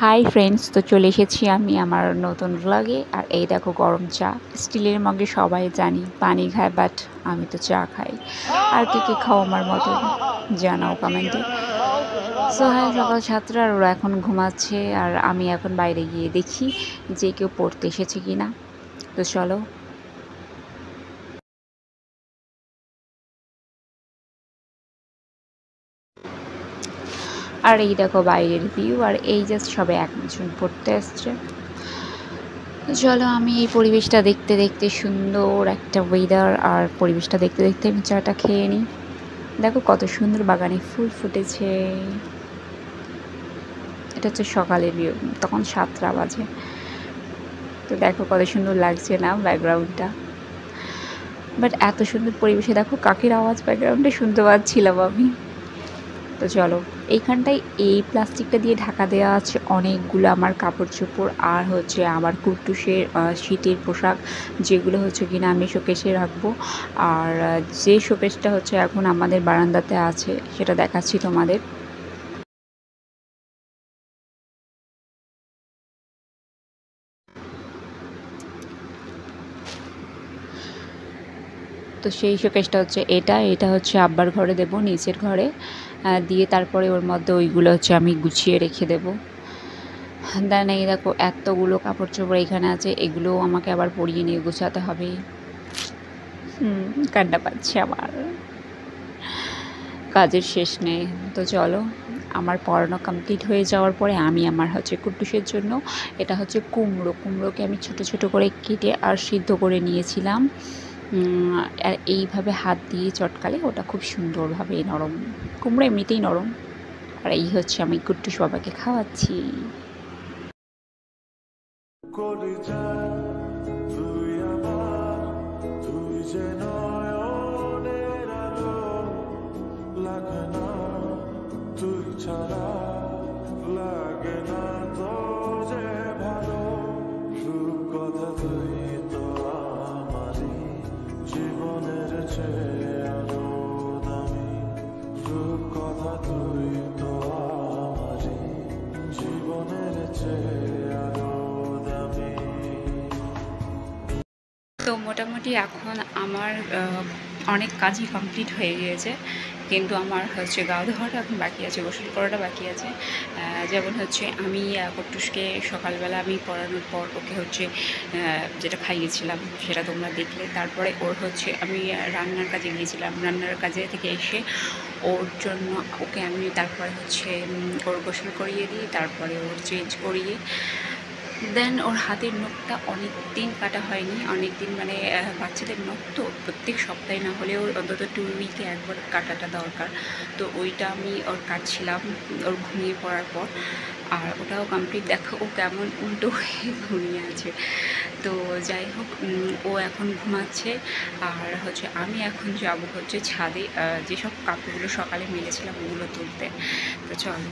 Hi friends, তো চলে এসেছি আমি আমার নতুন ব্লগে। আর এই দেখো গরম চা, স্টিলের মগে। সবাই জানি পানি খায়, বাট আমি তো চা খাই। আর কে খাও আমার মতো জানাও কমেন্টে। সো হ্যাঁ, সকাল 7টা আর ওরা এখন ঘুমাচ্ছে, আর আমি এখন বাইরে গিয়ে দেখি যে কেউ পড়তে এসেছে কিনা। তো চলো। আর এই দেখো বাইরের ভিউ, আর এই জাস্ট সবে একজন পড়তে আসছে। চলো, আমি এই পরিবেশটা দেখতে দেখতে, সুন্দর একটা ওয়েদার আর পরিবেশটা দেখতে দেখতে আমি চাটা খেয়ে নিই। দেখো কত সুন্দর বাগানে ফুল ফুটেছে। এটা হচ্ছে সকালের ভিউ, তখন 7টা বাজে। তো দেখো কত সুন্দর লাগছে না ব্যাকগ্রাউন্ডটা। বাট এত সুন্দর পরিবেশে দেখো কাকের আওয়াজ ব্যাকগ্রাউন্ডে শুনতে পাচ্ছিলাম আমি। তো চলো, এইখানটায় এই প্লাস্টিকটা দিয়ে ঢাকা দেওয়া আছে অনেকগুলো আমার কাপড় চোপড়, আর হচ্ছে আমার কুটুসের শীতের পোশাক, যেগুলো হচ্ছে কিনা আমি শোকেসে রাখবো। আর যে শোকেসটা হচ্ছে এখন আমাদের বারান্দাতে আছে, সেটা দেখাচ্ছি তোমাদের। তো সেই শোকেসটা হচ্ছে এটা হচ্ছে আব্বার ঘরে দেব, নিচের ঘরে দিয়ে তারপরে ওর মধ্যে ওইগুলো হচ্ছে আমি গুছিয়ে রেখে দেবো। দেন এই দেখো এতগুলো কাপড় চোপড় এখানে আছে, এগুলোও আমাকে আবার পরিয়ে নিয়ে গোছাতে হবে। কান্না পাচ্ছে আমার, কাজের শেষ নেই। তো চলো, আমার পড়ানো কমপ্লিট হয়ে যাওয়ার পরে আমি আমার হচ্ছে কুট্টুসের জন্য, এটা হচ্ছে কুমড়োকে আমি ছোট ছোট করে কেটে আর সিদ্ধ করে নিয়েছিলাম। আর এইভাবে হাত দিয়ে চটকালে ওটা খুব সুন্দরভাবে নরম, কুমড়ো এমনিতেই নরম। আর এই হচ্ছে আমি কুট্টুস বাবাকে খাওয়াচ্ছি। তো মোটামুটি এখন আমার অনেক কাজই কমপ্লিট হয়ে গিয়েছে, কিন্তু আমার হচ্ছে গা ধোয়াটা এখন বাকি আছে, গোসল করাটা বাকি আছে। যেমন হচ্ছে আমি কুট্টুসকে সকালবেলা আমি পড়ানোর পর ওকে হচ্ছে যেটা খাইয়েছিলাম সেটা তোমরা দেখলে। তারপরে ওর হচ্ছে আমি রান্নার কাজে গিয়েছিলাম, রান্নার কাজে থেকে এসে ওর জন্য ওকে আমি তারপরে হচ্ছে ওর গোসল করিয়ে দিই, তারপরে ওর চেঞ্জ করিয়ে দেন ওর হাতের নখটা অনেক দিন কাটা হয়নি, অনেক দিন মানে বাচ্চাদের নখ তো প্রত্যেক সপ্তাহে না হলেও অন্তত 2 উইকে একবার কাটাটা দরকার। তো ওইটা আমি ওর কাটছিলাম ওর ঘুমিয়ে পড়ার পর, আর ওটাও কমপ্লিট। দেখো ও কেমন উল্টো হয়ে ঘুমিয়ে আছে। তো যাই হোক, ও এখন ঘুমাচ্ছে। আর হচ্ছে আমি এখন যাব হচ্ছে ছাদে, যেসব কাপড়গুলো সকালে মেলেছিলাম ওগুলো তুলতে। তো চলো।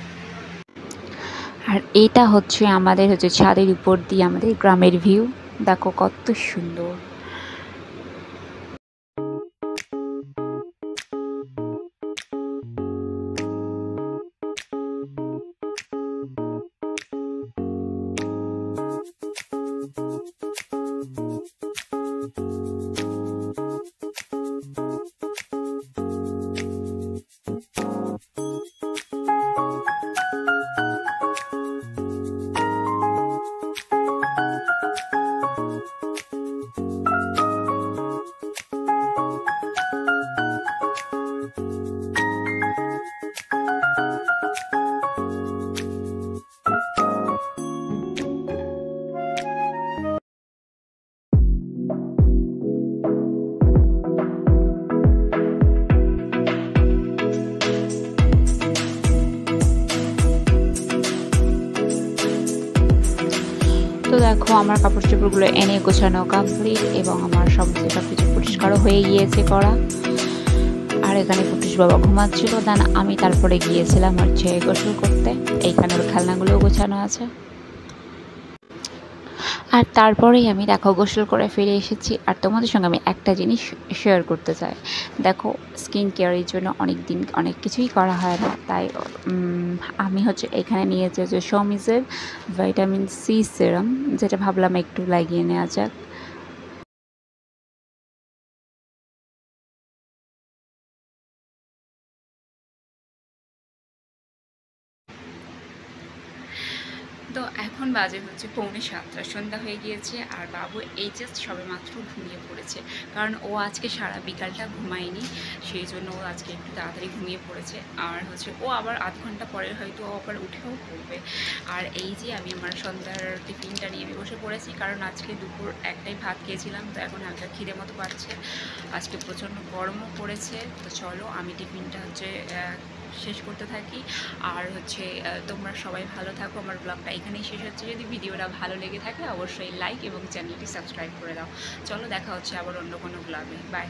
আর এটা হচ্ছে আমাদের হচ্ছে ছাদের উপর দিয়ে আমাদের গ্রামের ভিউ, দেখো কত সুন্দর। তো দেখো আমার কাপড় চোপড়গুলো এনে গোছানো কমপ্লিট, এবং আমার সমস্ত সব কিছু পরিষ্কারও হয়ে গিয়েছে করা। আর এখানে কুটুস বাবা ঘুমাচ্ছিল, দেন আমি তারপরে গিয়েছিলাম হচ্ছে গোসল করতে। এইখানে ওর খেলনাগুলোও গোছানো আছে। আর তারপরেই আমি দেখো গোসল করে ফিরে এসেছি। আর তোমাদের সঙ্গে আমি একটা জিনিস শেয়ার করতে চাই। দেখো, স্কিন কেয়ারের জন্য অনেক দিন অনেক কিছুই করা হয় না, তাই আমি হচ্ছে এখানে নিয়েছি যে শমিজের ভিটামিন সি সিরাম, যেটা ভাবলাম একটু লাগিয়ে নেওয়া যাক। তো এখন বাজে হচ্ছে 6:45, সন্ধ্যা হয়ে গিয়েছে। আর বাবু এই জাস্ট সবেমাত্র ঘুমিয়ে পড়েছে, কারণ ও আজকে সারা বিকালটা ঘুমায়নি, সেই জন্য ও আজকে একটু তাড়াতাড়ি ঘুমিয়ে পড়েছে। আর হচ্ছে ও আবার আধ ঘন্টা পরে হয়তো ও আবার উঠেও পড়বে। আর এই যে আমি আমার সন্ধ্যার টিফিনটা নিয়ে আমি বসে পড়েছি, কারণ আজকে দুপুর একটাই ভাত খেয়েছিলাম, তো এখন হালকা খিদে মতো পাচ্ছে। আজকে প্রচণ্ড গরমও পড়েছে। তো চলো আমি টিফিনটা হচ্ছে শেষ করতে থাকি। আর হচ্ছে তোমরা সবাই ভালো থাকো। আমার ব্লগটা এখানেই শেষ হচ্ছে। যদি ভিডিওটা ভালো লেগে থাকে অবশ্যই লাইক এবং চ্যানেলটি সাবস্ক্রাইব করে দাও। চলো দেখা হচ্ছে আবার অন্য কোনো ব্লগে। বাই।